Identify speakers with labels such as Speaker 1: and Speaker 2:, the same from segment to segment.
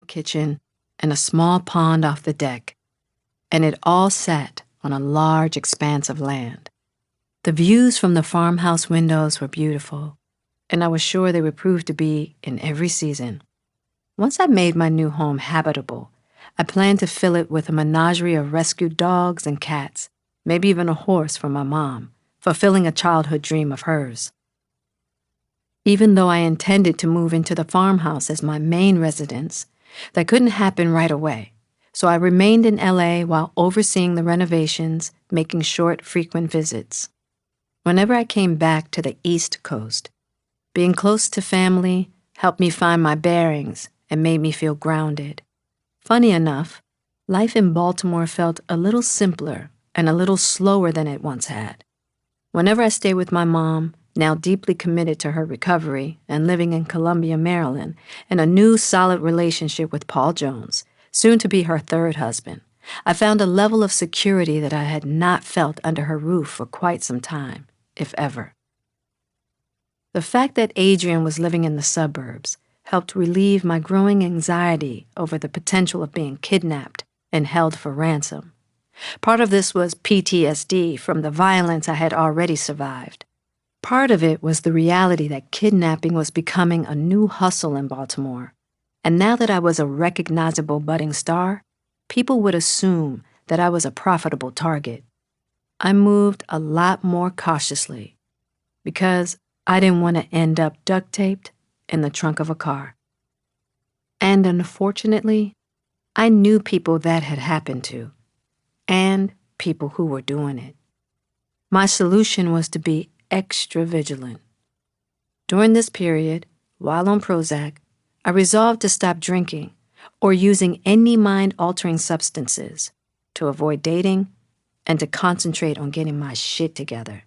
Speaker 1: kitchen, and a small pond off the deck, and it all sat on a large expanse of land. The views from the farmhouse windows were beautiful, and I was sure they would prove to be in every season. Once I made my new home habitable, I planned to fill it with a menagerie of rescued dogs and cats, maybe even a horse for my mom, fulfilling a childhood dream of hers. Even though I intended to move into the farmhouse as my main residence, that couldn't happen right away, so I remained in LA while overseeing the renovations, making short, frequent visits. Whenever I came back to the East Coast, being close to family helped me find my bearings and made me feel grounded. Funny enough, life in Baltimore felt a little simpler and a little slower than it once had. Whenever I stayed with my mom, now deeply committed to her recovery and living in Columbia, Maryland, in a new solid relationship with Paul Jones, soon to be her third husband, I found a level of security that I had not felt under her roof for quite some time, if ever. The fact that Adrian was living in the suburbs helped relieve my growing anxiety over the potential of being kidnapped and held for ransom. Part of this was PTSD from the violence I had already survived. Part of it was the reality that kidnapping was becoming a new hustle in Baltimore, and now that I was a recognizable budding star, people would assume that I was a profitable target. I moved a lot more cautiously because I didn't want to end up duct-taped in the trunk of a car. And unfortunately, I knew people that had happened to, and people who were doing it. My solution was to be extra vigilant. During this period, while on Prozac, I resolved to stop drinking or using any mind-altering substances, to avoid dating, and to concentrate on getting my shit together.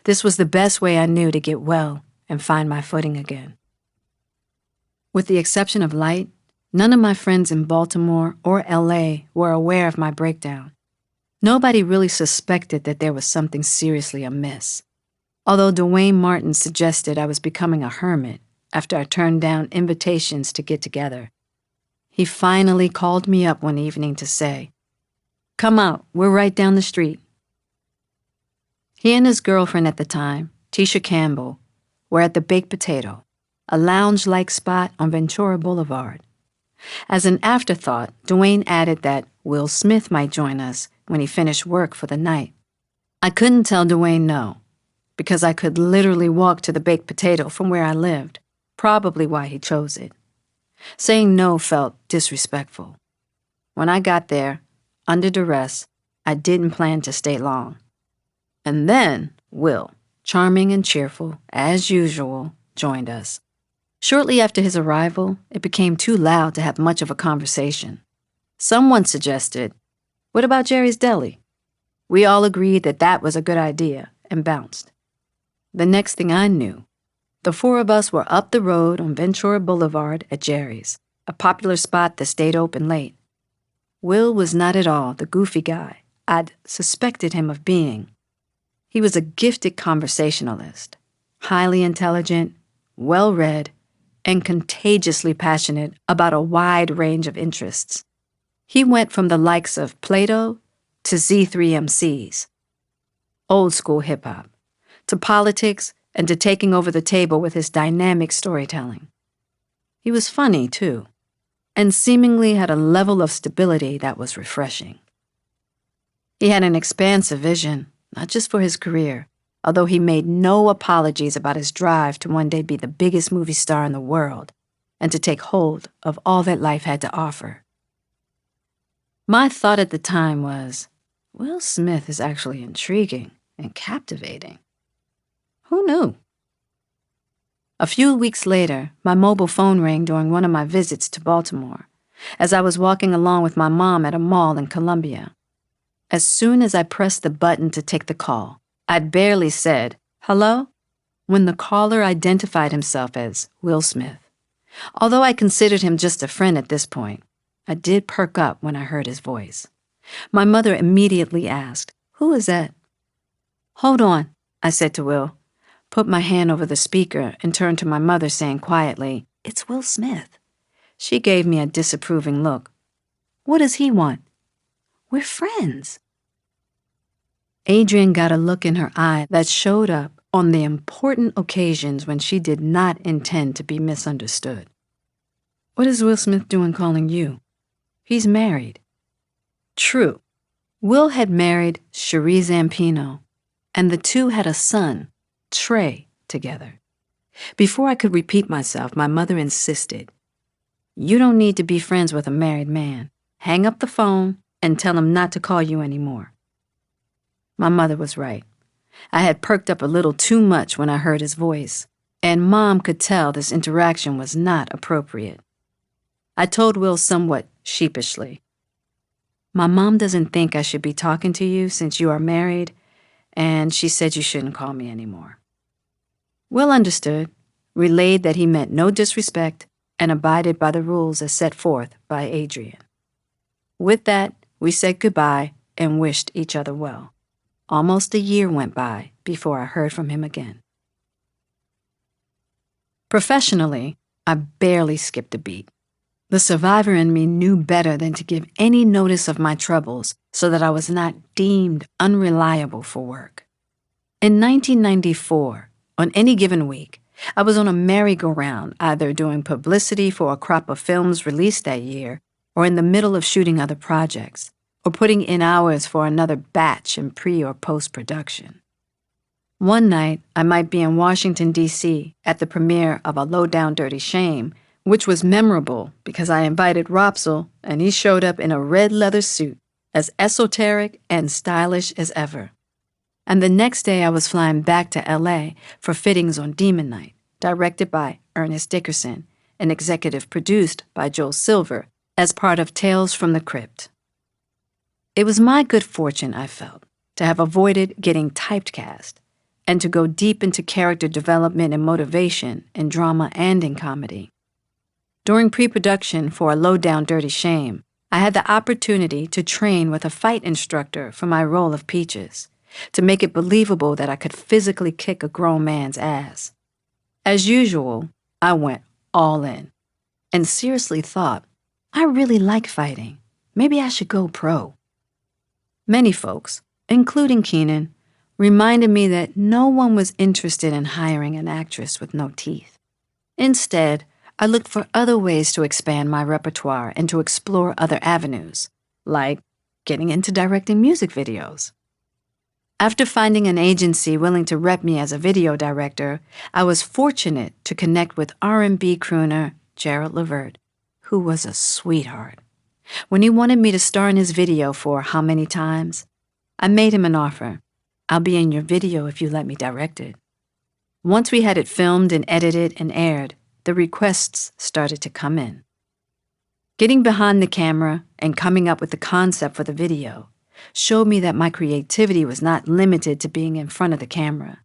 Speaker 1: This was the best way I knew to get well and find my footing again. With the exception of Light, none of my friends in Baltimore or LA were aware of my breakdown. Nobody really suspected that there was something seriously amiss, although Dwayne Martin suggested I was becoming a hermit after I turned down invitations to get together. He finally called me up one evening to say, "Come out, we're right down the street." He and his girlfriend at the time, Tisha Campbell, were at the Baked Potato, a lounge-like spot on Ventura Boulevard. As an afterthought, Dwayne added that Will Smith might join us when he finished work for the night. I couldn't tell Dwayne no, because I could literally walk to the Baked Potato from where I lived, probably why he chose it. Saying no felt disrespectful. When I got there, under duress, I didn't plan to stay long. And then Will, charming and cheerful, as usual, joined us. Shortly after his arrival, it became too loud to have much of a conversation. Someone suggested, "What about Jerry's Deli?" We all agreed that that was a good idea and bounced. The next thing I knew, the four of us were up the road on Ventura Boulevard at Jerry's, a popular spot that stayed open late. Will was not at all the goofy guy I'd suspected him of being. He was a gifted conversationalist, highly intelligent, well-read, and contagiously passionate about a wide range of interests. He went from the likes of Plato to Z3MCs, old-school hip-hop, to politics, and to taking over the table with his dynamic storytelling. He was funny, too, and seemingly had a level of stability that was refreshing. He had an expansive vision, not just for his career, although he made no apologies about his drive to one day be the biggest movie star in the world and to take hold of all that life had to offer. My thought at the time was, Will Smith is actually intriguing and captivating. Who knew? A few weeks later, my mobile phone rang during one of my visits to Baltimore, as I was walking along with my mom at a mall in Columbia. As soon as I pressed the button to take the call, I'd barely said, "Hello?" when the caller identified himself as Will Smith. Although I considered him just a friend at this point, I did perk up when I heard his voice. My mother immediately asked, "Who is that?" "Hold on," I said to Will, put my hand over the speaker, and turned to my mother saying quietly, "It's Will Smith." She gave me a disapproving look. What does he want? We're friends. Adrian got a look in her eye that showed up on the important occasions when she did not intend to be misunderstood. What is Will Smith doing calling you? He's married. True. Will had married Cherie Zampino, and the two had a son, Trey, together. Before I could repeat myself, my mother insisted, "You don't need to be friends with a married man. Hang up the phone and tell him not to call you anymore." My mother was right. I had perked up a little too much when I heard his voice, and Mom could tell this interaction was not appropriate. I told Will somewhat sheepishly, "My mom doesn't think I should be talking to you since you are married, and she said you shouldn't call me anymore." Will understood, relayed that he meant no disrespect, and abided by the rules as set forth by Adrian. With that, we said goodbye and wished each other well. Almost a year went by before I heard from him again. Professionally, I barely skipped a beat. The survivor in me knew better than to give any notice of my troubles so that I was not deemed unreliable for work. In 1994, on any given week, I was on a merry-go-round, either doing publicity for a crop of films released that year, or in the middle of shooting other projects, or putting in hours for another batch in pre- or post-production. One night, I might be in Washington, D.C. at the premiere of A Low Down Dirty Shame, which was memorable because I invited Ropsel and he showed up in a red leather suit, as esoteric and stylish as ever. And the next day I was flying back to L.A. for fittings on Demon Night, directed by Ernest Dickerson and executive produced by Joel Silver as part of Tales from the Crypt. It was my good fortune, I felt, to have avoided getting typecast and to go deep into character development and motivation in drama and in comedy. During pre-production for A Low Down Dirty Shame, I had the opportunity to train with a fight instructor for my role of Peaches, to make it believable that I could physically kick a grown man's ass. As usual, I went all in, and seriously thought, I really like fighting. Maybe I should go pro. Many folks, including Keenan, reminded me that no one was interested in hiring an actress with no teeth. Instead, I looked for other ways to expand my repertoire and to explore other avenues, like getting into directing music videos. After finding an agency willing to rep me as a video director, I was fortunate to connect with R&B crooner Gerald Levert, who was a sweetheart. When he wanted me to star in his video for How Many Times, I made him an offer. "I'll be in your video if you let me direct it." Once we had it filmed and edited and aired, the requests started to come in. Getting behind the camera and coming up with the concept for the video showed me that my creativity was not limited to being in front of the camera.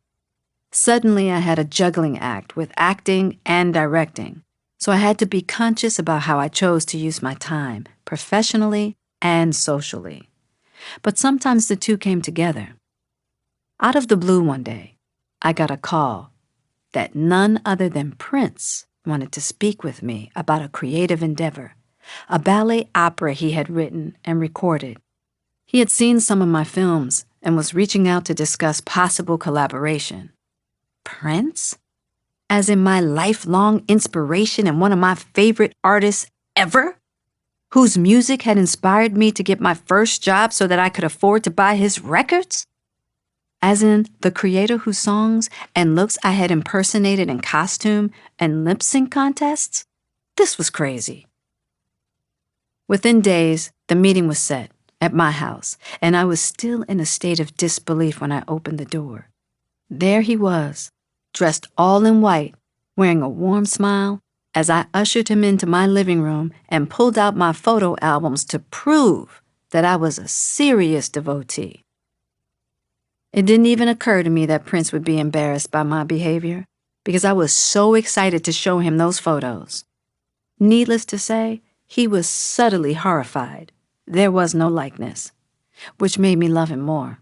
Speaker 1: Suddenly, I had a juggling act with acting and directing, so I had to be conscious about how I chose to use my time, professionally and socially. But sometimes the two came together. Out of the blue one day, I got a call that none other than Prince wanted to speak with me about a creative endeavor, a ballet opera he had written and recorded. He had seen some of my films and was reaching out to discuss possible collaboration. Prince? As in my lifelong inspiration and one of my favorite artists ever? Whose music had inspired me to get my first job so that I could afford to buy his records? As in the creator whose songs and looks I had impersonated in costume and lip-sync contests? This was crazy. Within days, the meeting was set at my house, and I was still in a state of disbelief when I opened the door. There he was, dressed all in white, wearing a warm smile, as I ushered him into my living room and pulled out my photo albums to prove that I was a serious devotee. It didn't even occur to me that Prince would be embarrassed by my behavior, because I was so excited to show him those photos. Needless to say, he was subtly horrified. There was no likeness, which made me love him more.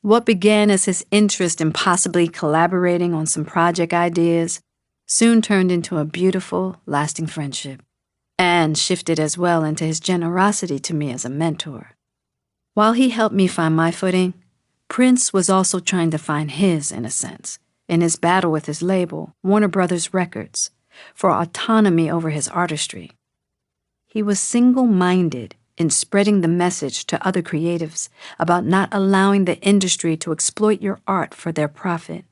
Speaker 1: What began as his interest in possibly collaborating on some project ideas soon turned into a beautiful, lasting friendship, and shifted as well into his generosity to me as a mentor. While he helped me find my footing, Prince was also trying to find his, in a sense, in his battle with his label, Warner Brothers Records, for autonomy over his artistry. He was single-minded in spreading the message to other creatives about not allowing the industry to exploit your art for their profit.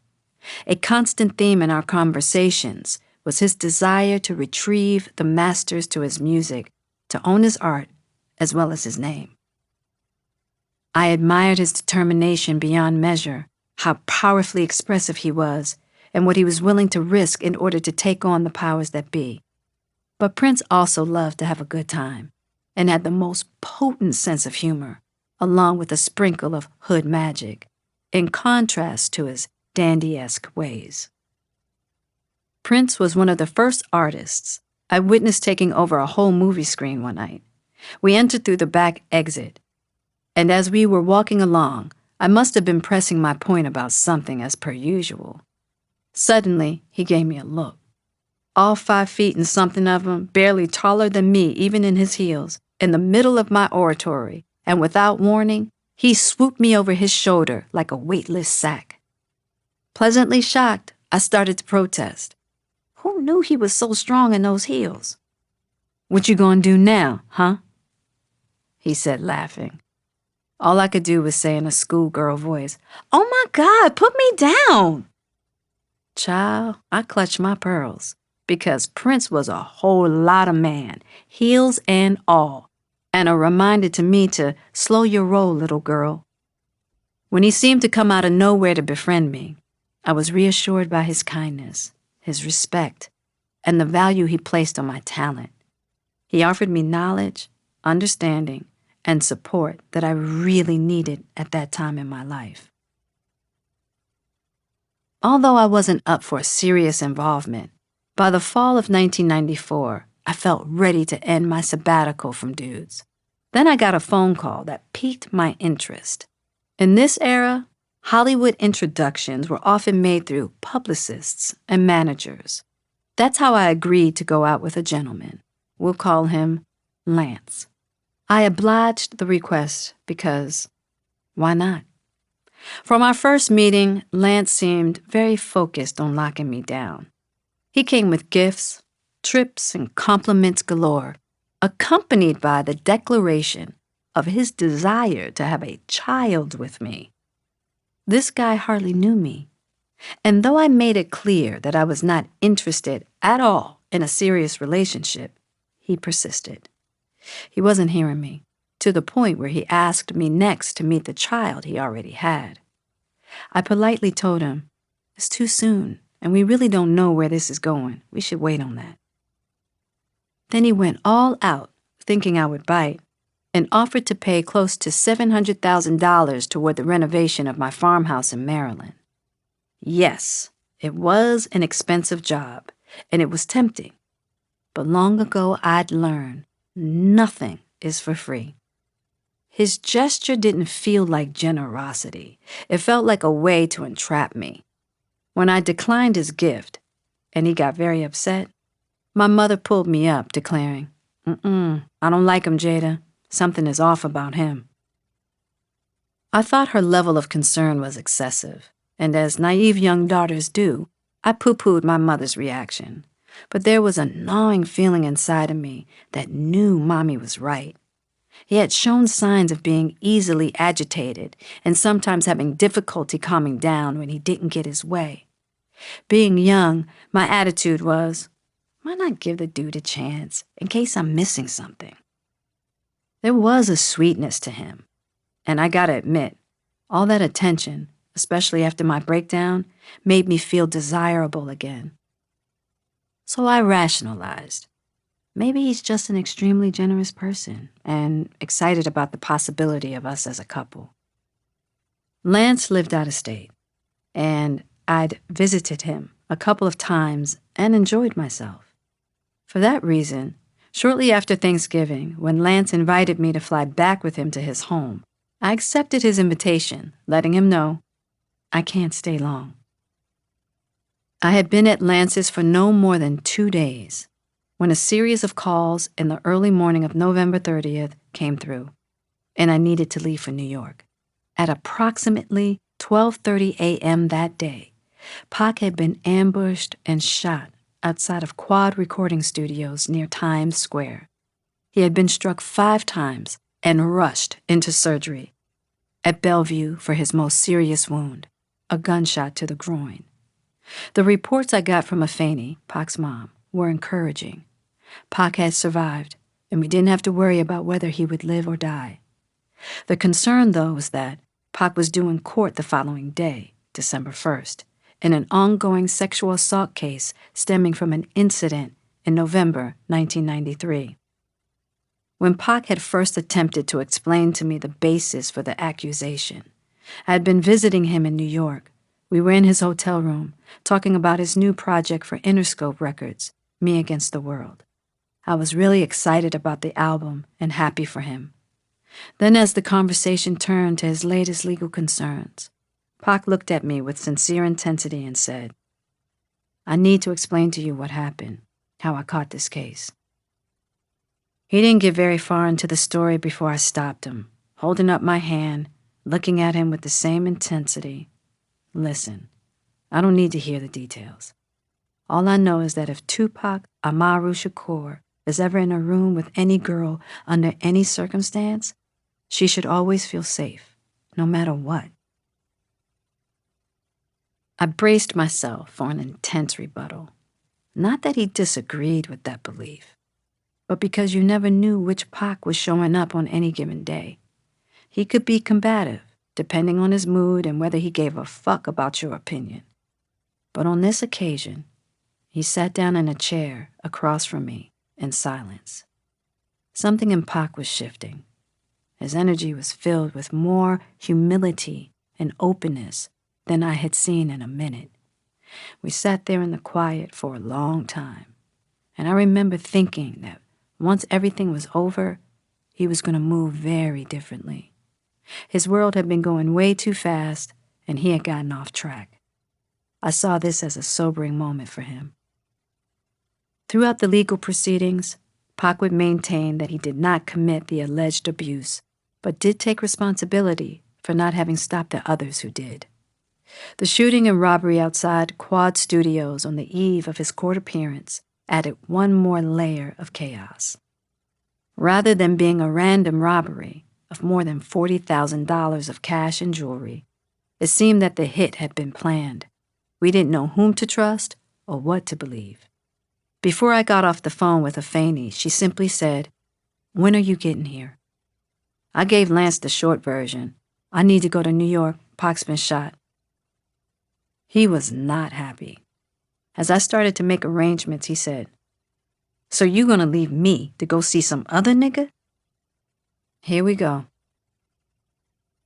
Speaker 1: A constant theme in our conversations was his desire to retrieve the masters to his music, to own his art as well as his name. I admired his determination beyond measure, how powerfully expressive he was, and what he was willing to risk in order to take on the powers that be. But Prince also loved to have a good time, and had the most potent sense of humor, along with a sprinkle of hood magic, in contrast to his dandy-esque ways. Prince was one of the first artists I witnessed taking over a whole movie screen one night. We entered through the back exit, and as we were walking along, I must have been pressing my point about something as per usual. Suddenly, he gave me a look. All 5 feet and something of him, barely taller than me even in his heels, in the middle of my oratory, and without warning, he swooped me over his shoulder like a weightless sack. Pleasantly shocked, I started to protest. Who knew he was so strong in those heels? "What you gonna do now, huh?" he said, laughing. All I could do was say in a schoolgirl voice, "Oh my God, put me down!" Child, I clutched my pearls, because Prince was a whole lot of man, heels and all, and a reminder to me to slow your roll, little girl. When he seemed to come out of nowhere to befriend me, I was reassured by his kindness, his respect, and the value he placed on my talent. He offered me knowledge, understanding, and support that I really needed at that time in my life. Although I wasn't up for a serious involvement, by the fall of 1994, I felt ready to end my sabbatical from dudes. Then I got a phone call that piqued my interest. In this era, Hollywood introductions were often made through publicists and managers. That's how I agreed to go out with a gentleman. We'll call him Lance. I obliged the request because, why not? From our first meeting, Lance seemed very focused on locking me down. He came with gifts, trips, and compliments galore, accompanied by the declaration of his desire to have a child with me. This guy hardly knew me, and though I made it clear that I was not interested at all in a serious relationship, he persisted. He wasn't hearing me, to the point where he asked me next to meet the child he already had. I politely told him, "It's too soon, and we really don't know where this is going. We should wait on that." Then he went all out, thinking I would bite, and offered to pay close to $700,000 toward the renovation of my farmhouse in Maryland. Yes, it was an expensive job, and it was tempting. But long ago I'd learned nothing is for free. His gesture didn't feel like generosity. It felt like a way to entrap me. When I declined his gift, and he got very upset, my mother pulled me up, declaring, I don't like him, Jada. Something is off about him." I thought her level of concern was excessive, and as naive young daughters do, I pooh-poohed my mother's reaction. But there was a gnawing feeling inside of me that knew Mommy was right. He had shown signs of being easily agitated and sometimes having difficulty calming down when he didn't get his way. Being young, my attitude was, why not give the dude a chance in case I'm missing something? There was a sweetness to him, and I gotta admit, all that attention, especially after my breakdown, made me feel desirable again. So I rationalized. Maybe he's just an extremely generous person and excited about the possibility of us as a couple. Lance lived out of state, and I'd visited him a couple of times and enjoyed myself. For that reason, shortly after Thanksgiving, when Lance invited me to fly back with him to his home, I accepted his invitation, letting him know I can't stay long. I had been at Lance's for no more than 2 days when a series of calls in the early morning of November 30th came through, and I needed to leave for New York. At approximately 12:30 a.m. that day, Pac had been ambushed and shot outside of Quad Recording Studios near Times Square. He had been struck 5 times and rushed into surgery at Bellevue for his most serious wound, a gunshot to the groin. The reports I got from Afeni, Pac's mom, were encouraging. Pac had survived, and we didn't have to worry about whether he would live or die. The concern, though, was that Pac was due in court the following day, December 1st, in an ongoing sexual assault case stemming from an incident in November 1993. When Pac had first attempted to explain to me the basis for the accusation, I had been visiting him in New York. We were in his hotel room, talking about his new project for Interscope Records, Me Against the World. I was really excited about the album and happy for him. Then as the conversation turned to his latest legal concerns, Pac looked at me with sincere intensity and said, "I need to explain to you what happened, how I caught this case." He didn't get very far into the story before I stopped him, holding up my hand, looking at him with the same intensity. "Listen, I don't need to hear the details. All I know is that if Tupac Amaru Shakur is ever in a room with any girl under any circumstance, she should always feel safe, no matter what." I braced myself for an intense rebuttal. Not that he disagreed with that belief, but because you never knew which Pac was showing up on any given day. He could be combative, depending on his mood and whether he gave a fuck about your opinion. But on this occasion, he sat down in a chair across from me in silence. Something in Pac was shifting. His energy was filled with more humility and openness than I had seen in a minute. We sat there in the quiet for a long time, and I remember thinking that once everything was over, he was going to move very differently. His world had been going way too fast, and he had gotten off track. I saw this as a sobering moment for him. Throughout the legal proceedings, Pac would maintain that he did not commit the alleged abuse, but did take responsibility for not having stopped the others who did. The shooting and robbery outside Quad Studios on the eve of his court appearance added one more layer of chaos. Rather than being a random robbery of more than $40,000 of cash and jewelry, it seemed that the hit had been planned. We didn't know whom to trust or what to believe. Before I got off the phone with Afeni, she simply said, "When are you getting here?" I gave Lance the short version. "I need to go to New York. Pac's been shot." He was not happy. As I started to make arrangements, he said, "So you gonna leave me to go see some other nigga?" Here we go.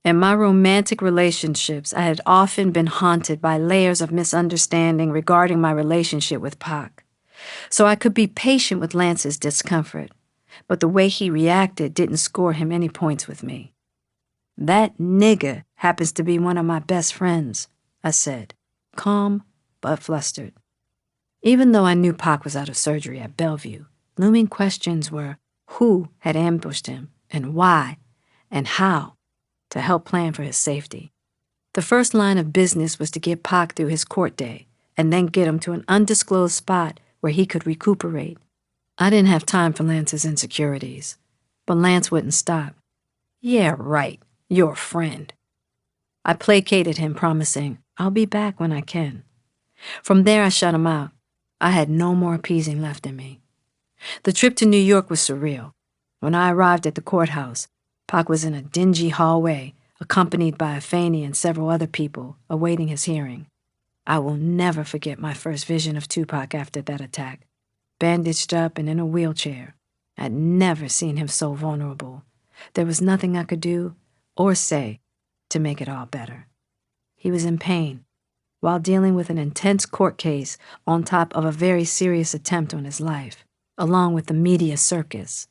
Speaker 1: In my romantic relationships, I had often been haunted by layers of misunderstanding regarding my relationship with Pac. So I could be patient with Lance's discomfort, but the way he reacted didn't score him any points with me. "That nigga happens to be one of my best friends," I said, calm but flustered. Even though I knew Pac was out of surgery at Bellevue, looming questions were who had ambushed him and why and how to help plan for his safety. The first line of business was to get Pac through his court day and then get him to an undisclosed spot where he could recuperate. I didn't have time for Lance's insecurities, but Lance wouldn't stop. "Yeah, right, your friend." I placated him, promising, "I'll be back when I can." From there, I shut him out. I had no more appeasing left in me. The trip to New York was surreal. When I arrived at the courthouse, Pac was in a dingy hallway, accompanied by Afeni and several other people, awaiting his hearing. I will never forget my first vision of Tupac after that attack. Bandaged up and in a wheelchair. I'd never seen him so vulnerable. There was nothing I could do or say to make it all better. He was in pain, while dealing with an intense court case on top of a very serious attempt on his life, along with the media circus.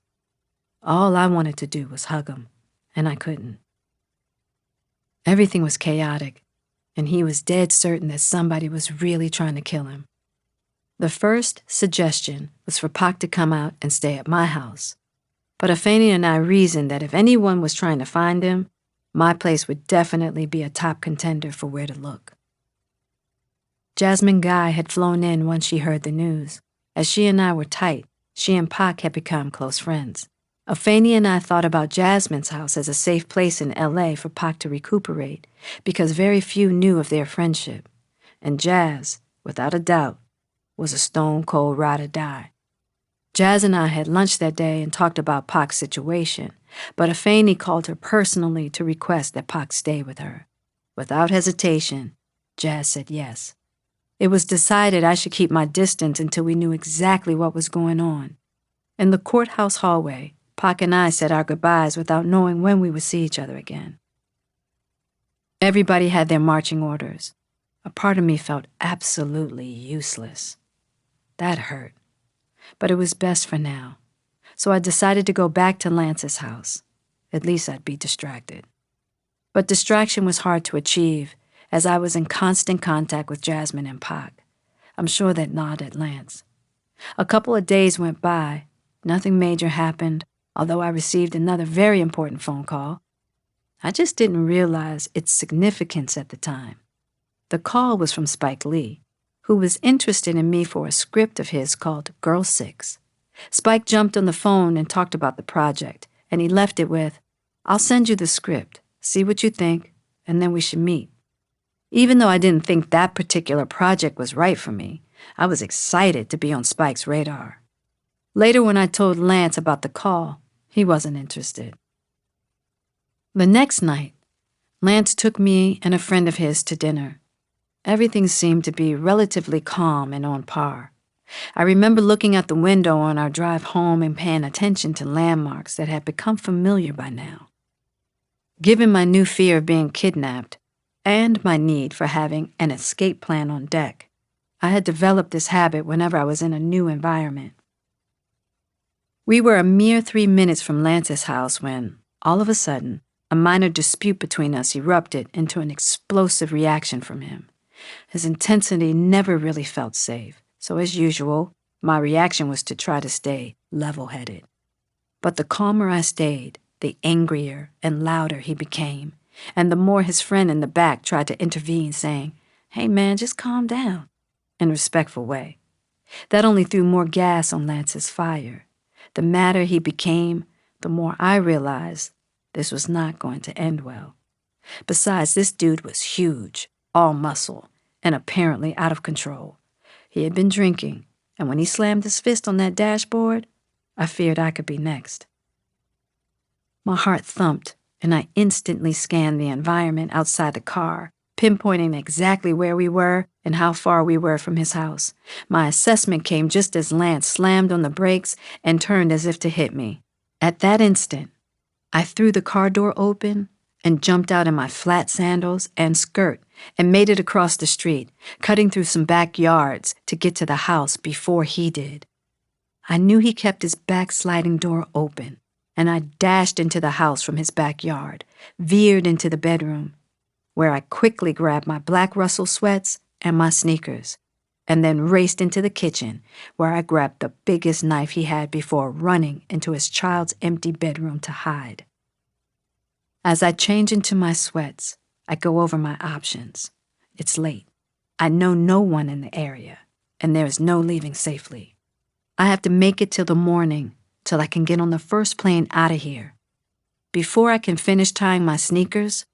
Speaker 1: All I wanted to do was hug him, and I couldn't. Everything was chaotic. and he was dead certain that somebody was really trying to kill him. The first suggestion was for Pac to come out and stay at my house, but Afeni and I reasoned that if anyone was trying to find him, my place would definitely be a top contender for where to look. Jasmine Guy had flown in once she heard the news. As she and I were tight, she and Pac had become close friends. Afeni and I thought about Jasmine's house as a safe place in L.A. for Pac to recuperate, because very few knew of their friendship. And Jazz, without a doubt, was a stone-cold ride or die. Jazz and I had lunch that day and talked about Pac's situation, but Afeni called her personally to request that Pac stay with her. Without hesitation, Jazz said yes. It was decided I should keep my distance until we knew exactly what was going on. In the courthouse hallway, Pac and I said our goodbyes without knowing when we would see each other again. Everybody had their marching orders. A part of me felt absolutely useless. That hurt. But it was best for now. So I decided to go back to Lance's house. At least I'd be distracted. But distraction was hard to achieve, as I was in constant contact with Jasmine and Pac. I'm sure that gnawed at Lance. A couple of days went by. Nothing major happened, although I received another very important phone call. I just didn't realize its significance at the time. The call was from Spike Lee, who was interested in me for a script of his called Girl 6. Spike jumped on the phone and talked about the project, and he left it with, "I'll send you the script, see what you think, and then we should meet." Even though I didn't think that particular project was right for me, I was excited to be on Spike's radar. Later, when I told Lance about the call, he wasn't interested. The next night, Lance took me and a friend of his to dinner. Everything seemed to be relatively calm and on par. I remember looking out the window on our drive home and paying attention to landmarks that had become familiar by now. Given my new fear of being kidnapped and my need for having an escape plan on deck, I had developed this habit whenever I was in a new environment. We were a mere 3 minutes from Lance's house when, all of a sudden, a minor dispute between us erupted into an explosive reaction from him. His intensity never really felt safe, so as usual, my reaction was to try to stay level-headed. But the calmer I stayed, the angrier and louder he became, and the more his friend in the back tried to intervene, saying, "Hey man, just calm down," in a respectful way. That only threw more gas on Lance's fire. The madder he became, the more I realized this was not going to end well. Besides, this dude was huge, all muscle, and apparently out of control. He had been drinking, and when he slammed his fist on that dashboard, I feared I could be next. My heart thumped, and I instantly scanned the environment outside the car, pinpointing exactly where we were and how far we were from his house. My assessment came just as Lance slammed on the brakes and turned as if to hit me. At that instant, I threw the car door open and jumped out in my flat sandals and skirt and made it across the street, cutting through some backyards to get to the house before he did. I knew he kept his back sliding door open, and I dashed into the house from his backyard, veered into the bedroom, where I quickly grabbed my black Russell sweats and my sneakers, and then raced into the kitchen, where I grabbed the biggest knife he had before running into his child's empty bedroom to hide. As I change into my sweats, I go over my options. It's late. I know no one in the area, and there is no leaving safely. I have to make it till the morning, till I can get on the first plane out of here. Before I can finish tying my sneakers,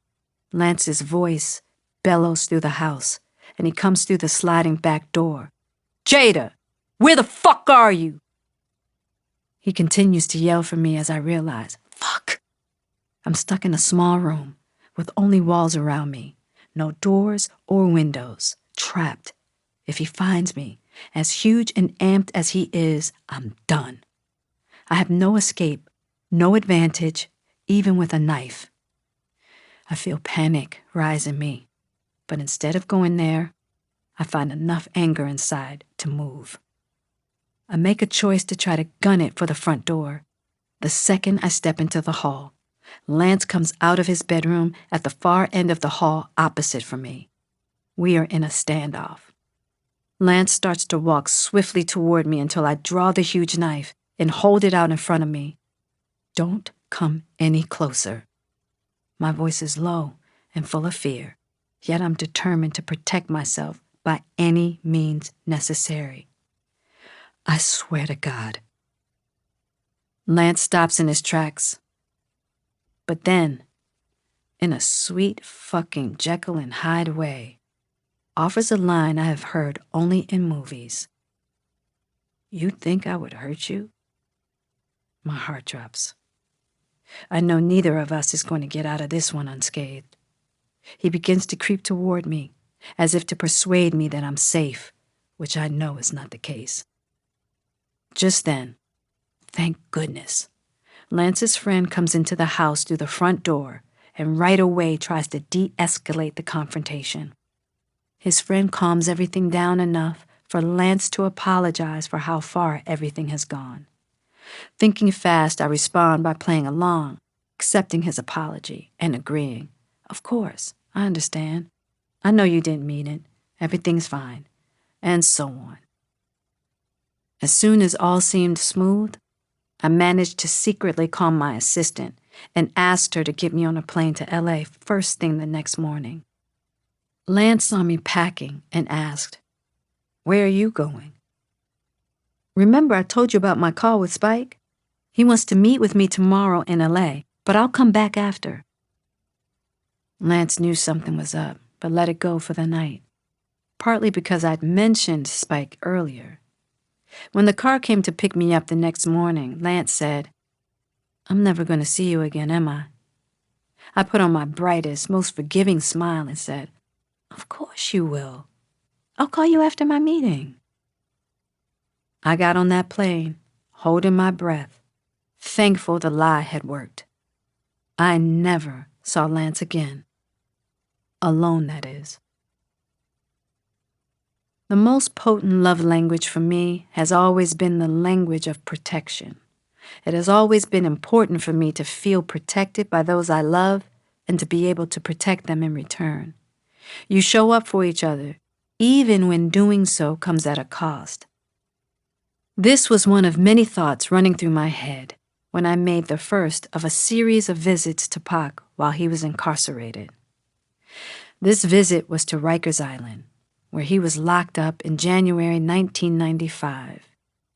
Speaker 1: Lance's voice bellows through the house, and he comes through the sliding back door. "Jada, where the fuck are you?" He continues to yell for me as I realize, fuck. I'm stuck in a small room with only walls around me, no doors or windows, trapped. If he finds me, as huge and amped as he is, I'm done. I have no escape, no advantage, even with a knife. I feel panic rise in me, but instead of going there, I find enough anger inside to move. I make a choice to try to gun it for the front door. The second I step into the hall, Lance comes out of his bedroom at the far end of the hall opposite from me. We are in a standoff. Lance starts to walk swiftly toward me until I draw the huge knife and hold it out in front of me. Don't come any closer. My voice is low and full of fear, yet I'm determined to protect myself by any means necessary. I swear to God. Lance stops in his tracks. But then, in a sweet fucking Jekyll and Hyde way, offers a line I have heard only in movies. You think I would hurt you? My heart drops. I know neither of us is going to get out of this one unscathed. He begins to creep toward me, as if to persuade me that I'm safe, which I know is not the case. Just then, thank goodness, Lance's friend comes into the house through the front door and right away tries to de-escalate the confrontation. His friend calms everything down enough for Lance to apologize for how far everything has gone. Thinking fast, I respond by playing along, accepting his apology and agreeing. Of course, I understand. I know you didn't mean it. Everything's fine. And so on. As soon as all seemed smooth, I managed to secretly call my assistant and asked her to get me on a plane to LA first thing the next morning. Lance saw me packing and asked, "Where are you going?" "Remember I told you about my call with Spike? He wants to meet with me tomorrow in LA, but I'll come back after." Lance knew something was up, but let it go for the night, partly because I'd mentioned Spike earlier. When the car came to pick me up the next morning, Lance said, "I'm never going to see you again, am I?" I put on my brightest, most forgiving smile and said, "Of course you will. I'll call you after my meeting." I got on that plane, holding my breath, thankful the lie had worked. I never saw Lance again. Alone, that is. The most potent love language for me has always been the language of protection. It has always been important for me to feel protected by those I love and to be able to protect them in return. You show up for each other, even when doing so comes at a cost. This was one of many thoughts running through my head when I made the first of a series of visits to Pac while he was incarcerated. This visit was to Rikers Island, where he was locked up in January 1995,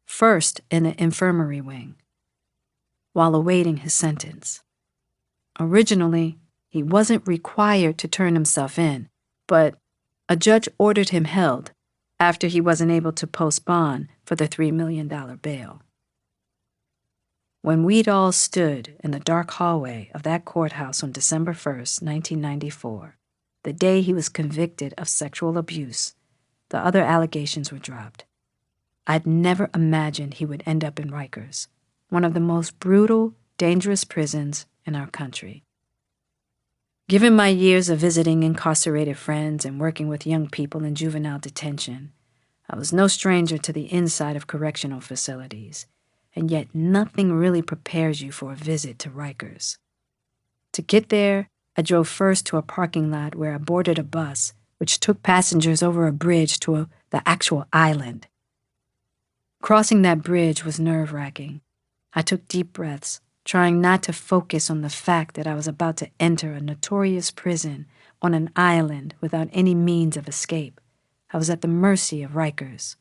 Speaker 1: first in the infirmary wing, while awaiting his sentence. Originally, he wasn't required to turn himself in, but a judge ordered him held after he wasn't able to post bond for the $3 million bail. When we'd all stood in the dark hallway of that courthouse on December 1st, 1994, the day he was convicted of sexual abuse, the other allegations were dropped. I'd never imagined he would end up in Rikers, one of the most brutal, dangerous prisons in our country. Given my years of visiting incarcerated friends and working with young people in juvenile detention, I was no stranger to the inside of correctional facilities, and yet nothing really prepares you for a visit to Rikers. To get there, I drove first to a parking lot where I boarded a bus, which took passengers over a bridge to the actual island. Crossing that bridge was nerve-wracking. I took deep breaths, trying not to focus on the fact that I was about to enter a notorious prison on an island without any means of escape. I was at the mercy of Rikers.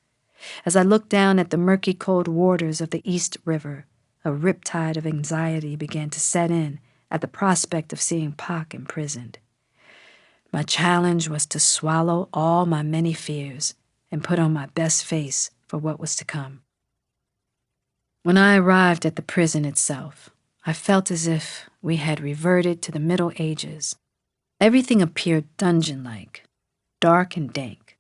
Speaker 1: As I looked down at the murky, cold waters of the East River, a riptide of anxiety began to set in at the prospect of seeing Pac imprisoned. My challenge was to swallow all my many fears and put on my best face for what was to come. When I arrived at the prison itself, I felt as if we had reverted to the Middle Ages. Everything appeared dungeon-like, dark and dank,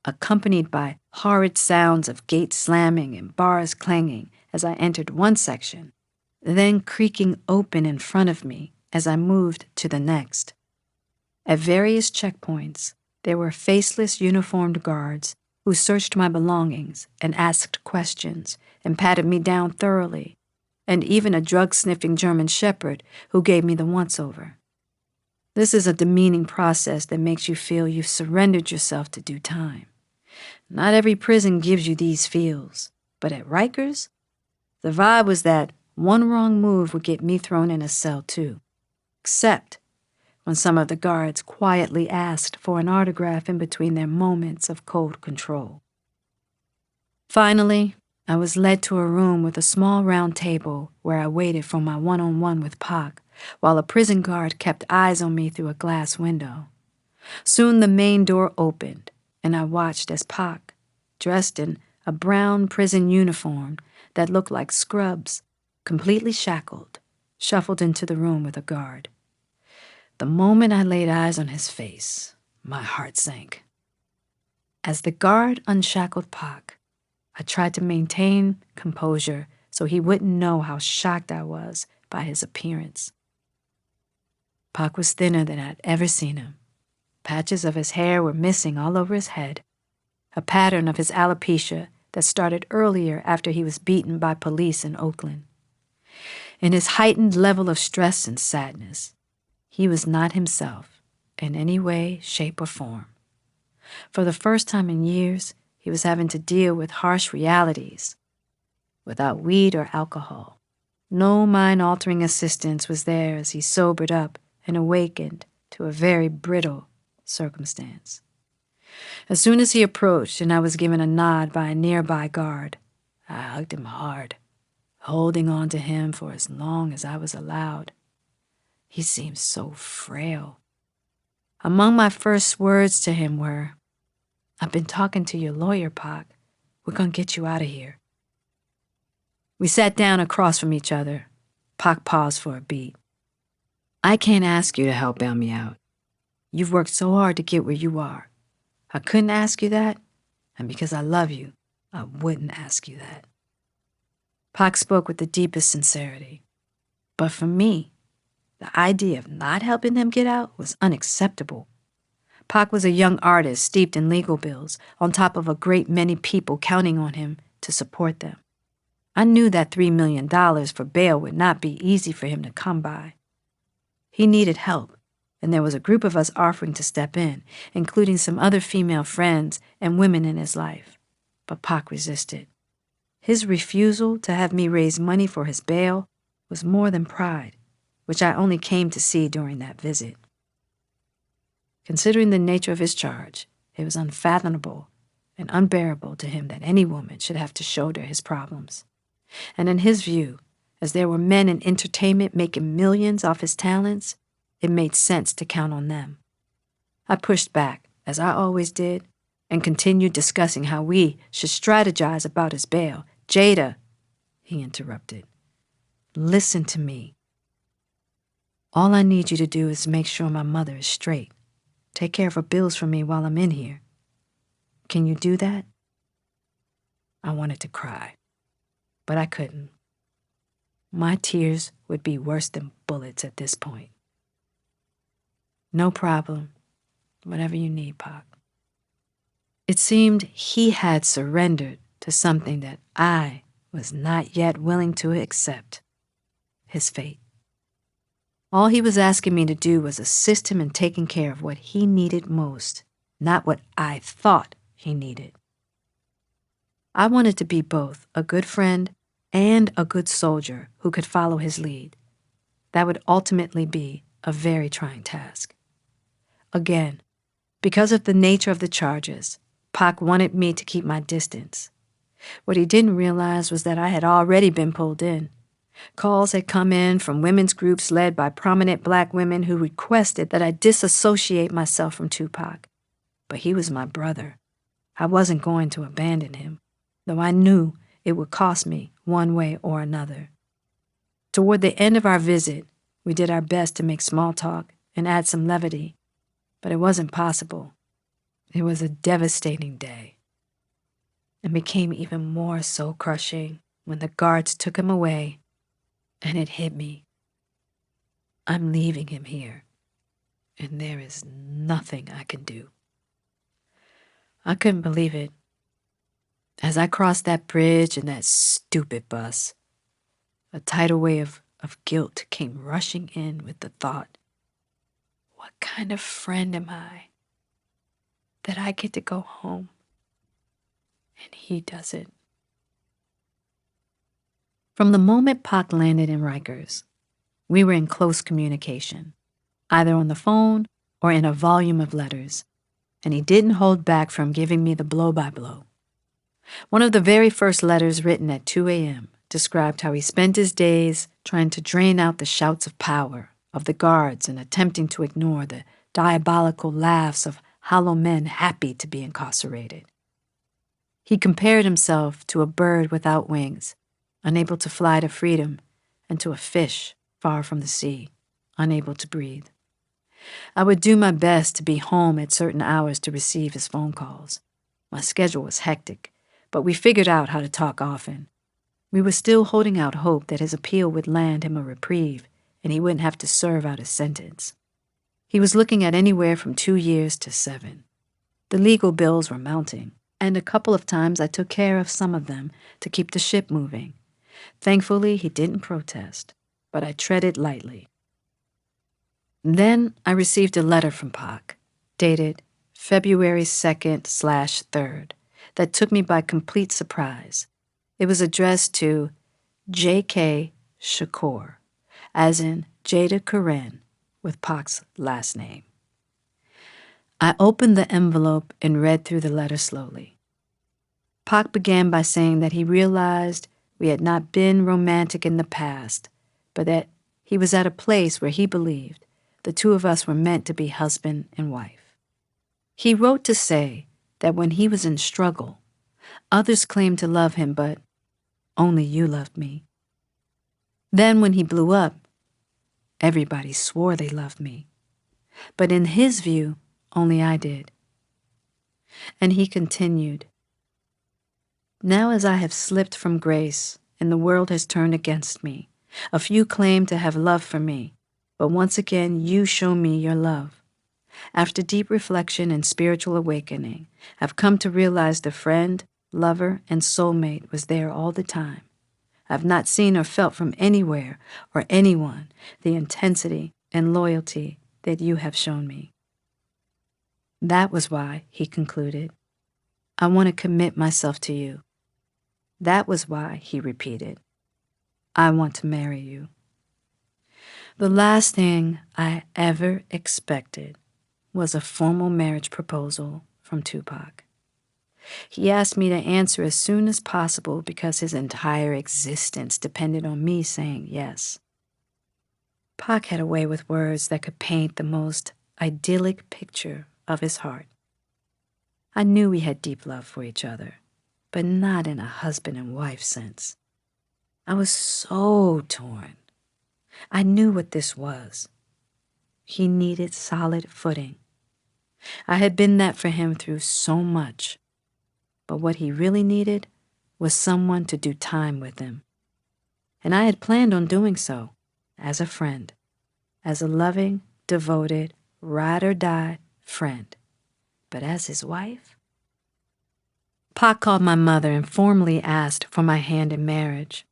Speaker 1: accompanied by horrid sounds of gates slamming and bars clanging as I entered one section, then creaking open in front of me as I moved to the next. At various checkpoints, there were faceless uniformed guards who searched my belongings and asked questions and patted me down thoroughly, and even a drug-sniffing German shepherd who gave me the once-over. This is a demeaning process that makes you feel you've surrendered yourself to do time. Not every prison gives you these feels, but at Rikers, the vibe was that one wrong move would get me thrown in a cell too, except when some of the guards quietly asked for an autograph in between their moments of cold control. Finally, I was led to a room with a small round table where I waited for my one-on-one with Pac, while a prison guard kept eyes on me through a glass window. Soon the main door opened, and I watched as Pac, dressed in a brown prison uniform that looked like scrubs, completely shackled, shuffled into the room with a guard. The moment I laid eyes on his face, my heart sank. As the guard unshackled Pac, I tried to maintain composure so he wouldn't know how shocked I was by his appearance. Pac was thinner than I'd ever seen him. Patches of his hair were missing all over his head, a pattern of his alopecia that started earlier after he was beaten by police in Oakland. In his heightened level of stress and sadness, he was not himself in any way, shape, or form. For the first time in years, he was having to deal with harsh realities. Without weed or alcohol, no mind-altering assistance was there as he sobered up and awakened to a very brittle circumstance. As soon as he approached and I was given a nod by a nearby guard, I hugged him hard, holding on to him for as long as I was allowed. He seemed so frail. Among my first words to him were, "I've been talking to your lawyer, Pac. We're gonna get you out of here." We sat down across from each other. Pac paused for a beat. "I can't ask you to help bail me out. You've worked so hard to get where you are. I couldn't ask you that, and because I love you, I wouldn't ask you that." Pac spoke with the deepest sincerity. But for me, the idea of not helping him get out was unacceptable. Pac was a young artist steeped in legal bills, on top of a great many people counting on him to support them. I knew that $3 million for bail would not be easy for him to come by. He needed help, and there was a group of us offering to step in, including some other female friends and women in his life. But Pac resisted. His refusal to have me raise money for his bail was more than pride, which I only came to see during that visit. Considering the nature of his charge, it was unfathomable and unbearable to him that any woman should have to shoulder his problems. And in his view, as there were men in entertainment making millions off his talents, it made sense to count on them. I pushed back, as I always did, and continued discussing how we should strategize about his bail. "Jada," he interrupted, "listen to me. All I need you to do is make sure my mother is straight. Take care of her bills for me while I'm in here. Can you do that?" I wanted to cry, but I couldn't. My tears would be worse than bullets at this point. "No problem. Whatever you need, Pac." It seemed he had surrendered to something that I was not yet willing to accept: his fate. All he was asking me to do was assist him in taking care of what he needed most, not what I thought he needed. I wanted to be both a good friend and a good soldier who could follow his lead. That would ultimately be a very trying task. Again, because of the nature of the charges, Pac wanted me to keep my distance. What he didn't realize was that I had already been pulled in. Calls had come in from women's groups led by prominent black women who requested that I disassociate myself from Tupac. But he was my brother. I wasn't going to abandon him, though I knew it would cost me one way or another. Toward the end of our visit, we did our best to make small talk and add some levity, but it wasn't possible. It was a devastating day, and became even more soul-crushing when the guards took him away, and it hit me. I'm leaving him here, and there is nothing I can do. I couldn't believe it. As I crossed that bridge in that stupid bus, a tidal wave of guilt came rushing in with the thought, what kind of friend am I that I get to go home and he doesn't? From the moment Pac landed in Rikers, we were in close communication, either on the phone or in a volume of letters, and he didn't hold back from giving me the blow-by-blow. One of the very first letters, written at 2 a.m., described how he spent his days trying to drain out the shouts of power of the guards and attempting to ignore the diabolical laughs of hollow men happy to be incarcerated. He compared himself to a bird without wings, unable to fly to freedom, and to a fish far from the sea, unable to breathe. I would do my best to be home at certain hours to receive his phone calls. My schedule was hectic, but we figured out how to talk often. We were still holding out hope that his appeal would land him a reprieve and he wouldn't have to serve out his sentence. He was looking at anywhere from 2 years to 7. The legal bills were mounting, and a couple of times I took care of some of them to keep the ship moving. Thankfully, he didn't protest, but I treaded lightly. Then I received a letter from Pac, dated February 2nd/3rd, that took me by complete surprise. It was addressed to J.K. Shakur, as in Jada Corinne, with Pac's last name. I opened the envelope and read through the letter slowly. Pac began by saying that he realized we had not been romantic in the past, but that he was at a place where he believed the two of us were meant to be husband and wife. He wrote to say that when he was in struggle, others claimed to love him, but only you loved me. Then when he blew up, everybody swore they loved me, but in his view, only I did. And he continued, now as I have slipped from grace and the world has turned against me, a few claim to have love for me, but once again you show me your love. After deep reflection and spiritual awakening, I've come to realize the friend, lover, and soulmate was there all the time. I've not seen or felt from anywhere or anyone the intensity and loyalty that you have shown me. That was why, he concluded, I want to commit myself to you. That was why, he repeated, I want to marry you. The last thing I ever expected was a formal marriage proposal from Tupac. He asked me to answer as soon as possible because his entire existence depended on me saying yes. Pac had a way with words that could paint the most idyllic picture of his heart. I knew we had deep love for each other, but not in a husband and wife sense. I was so torn. I knew what this was. He needed solid footing. I had been that for him through so much, but what he really needed was someone to do time with him. And I had planned on doing so, as a friend, as a loving, devoted, ride-or-die friend. But as his wife? Pac called my mother and formally asked for my hand in marriage.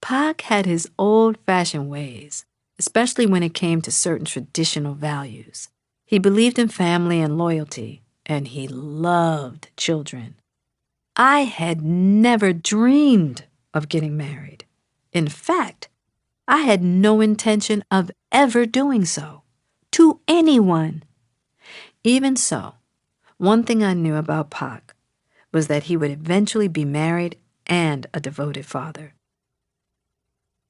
Speaker 1: Pac had his old-fashioned ways, especially when it came to certain traditional values. He believed in family and loyalty, and he loved children. I had never dreamed of getting married. In fact, I had no intention of ever doing so, to anyone. Even so, one thing I knew about Pac was that he would eventually be married and a devoted father.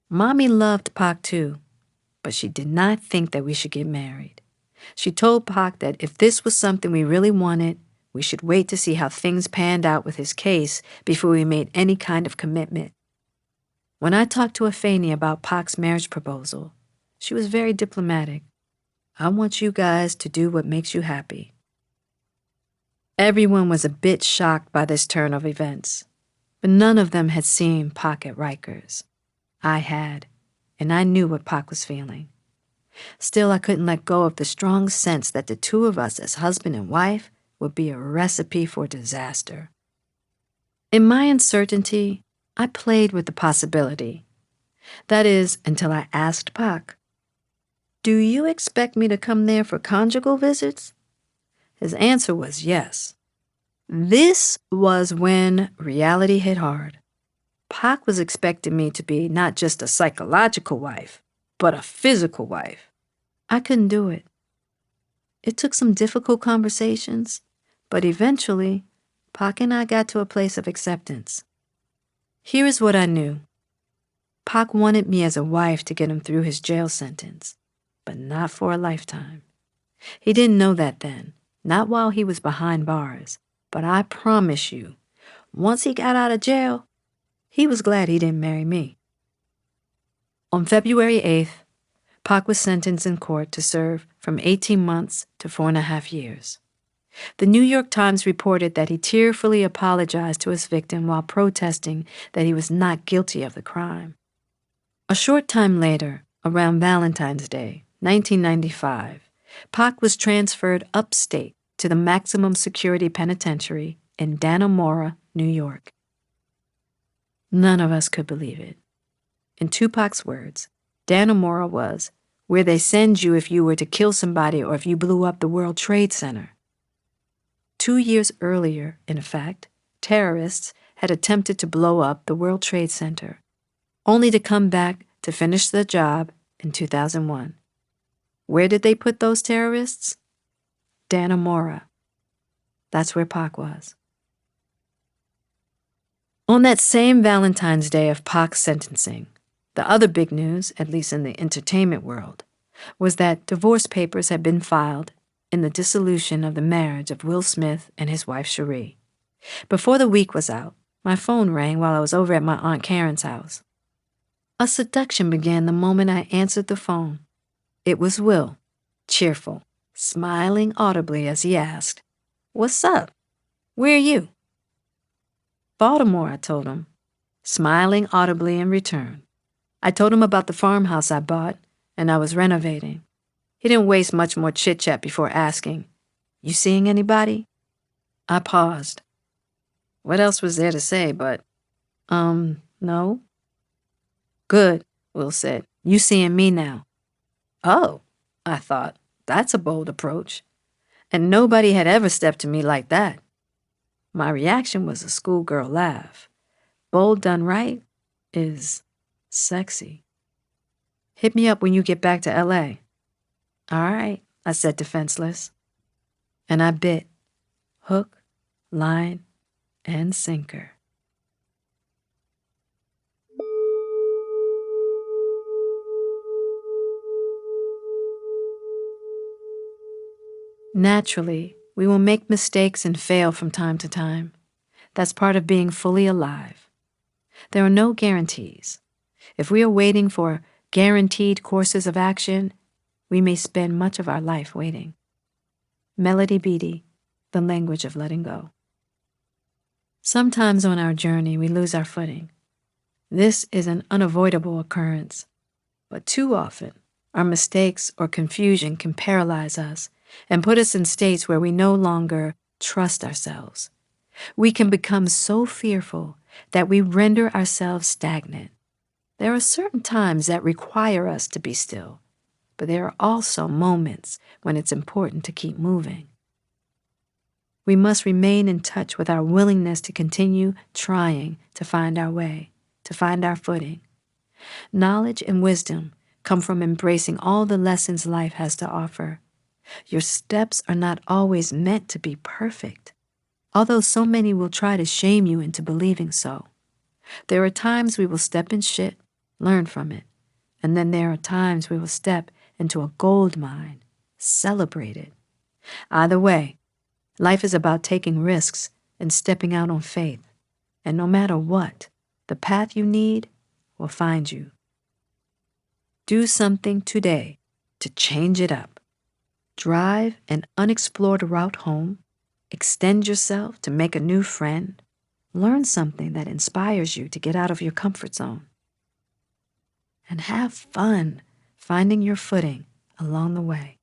Speaker 1: Mommy loved Pac too, but she did not think that we should get married. She told Pac that if this was something we really wanted, we should wait to see how things panned out with his case before we made any kind of commitment. When I talked to Afeni about Pac's marriage proposal, she was very diplomatic. I want you guys to do what makes you happy. Everyone was a bit shocked by this turn of events, but none of them had seen Pac at Rikers. I had, and I knew what Pac was feeling. Still, I couldn't let go of the strong sense that the two of us as husband and wife would be a recipe for disaster. In my uncertainty, I played with the possibility. That is, until I asked Pac. "Do you expect me to come there for conjugal visits?" His answer was yes. This was when reality hit hard. Pac was expecting me to be not just a psychological wife, but a physical wife. I couldn't do it. It took some difficult conversations, but eventually, Pac and I got to a place of acceptance. Here is what I knew. Pac wanted me as a wife to get him through his jail sentence, but not for a lifetime. He didn't know that then, not while he was behind bars, but I promise you, once he got out of jail, he was glad he didn't marry me. On February 8th, Pac was sentenced in court to serve from 18 months to 4.5 years. The New York Times reported that he tearfully apologized to his victim while protesting that he was not guilty of the crime. A short time later, around Valentine's Day, 1995, Pac was transferred upstate to the maximum security penitentiary in Dannemora, New York. None of us could believe it. In Tupac's words, Dannemora was where they send you if you were to kill somebody or if you blew up the World Trade Center. 2 years earlier, in fact, terrorists had attempted to blow up the World Trade Center, only to come back to finish the job in 2001. Where did they put those terrorists? Dannemora. That's where Pac was. On that same Valentine's Day of Pac's sentencing, the other big news, at least in the entertainment world, was that divorce papers had been filed in the dissolution of the marriage of Will Smith and his wife Cherie. Before the week was out, my phone rang while I was over at my Aunt Karen's house. A seduction began the moment I answered the phone. It was Will, cheerful, smiling audibly as he asked, "What's up? Where are you?" "Baltimore," I told him, smiling audibly in return. I told him about the farmhouse I bought and I was renovating. He didn't waste much more chit-chat before asking, "You seeing anybody?" I paused. What else was there to say but, no? "Good," Will said. "You seeing me now." Oh, I thought, that's a bold approach. And nobody had ever stepped to me like that. My reaction was a schoolgirl laugh. Bold done right is sexy. "Hit me up when you get back to L.A. "All right," I said defenseless. And I bit, hook, line, and sinker. Naturally, we will make mistakes and fail from time to time. That's part of being fully alive. There are no guarantees. If we are waiting for guaranteed courses of action, we may spend much of our life waiting. Melody Beattie, The Language of Letting Go. Sometimes on our journey, we lose our footing. This is an unavoidable occurrence, but too often, our mistakes or confusion can paralyze us and put us in states where we no longer trust ourselves. We can become so fearful that we render ourselves stagnant. There are certain times that require us to be still, but there are also moments when it's important to keep moving. We must remain in touch with our willingness to continue trying to find our way, to find our footing. Knowledge and wisdom come from embracing all the lessons life has to offer. Your steps are not always meant to be perfect, although so many will try to shame you into believing so. There are times we will step in shit, learn from it, and then there are times we will step into a gold mine, celebrate it. Either way, life is about taking risks and stepping out on faith, and no matter what, the path you need will find you. Do something today to change it up. Drive an unexplored route home, extend yourself to make a new friend, learn something that inspires you to get out of your comfort zone. And have fun finding your footing along the way.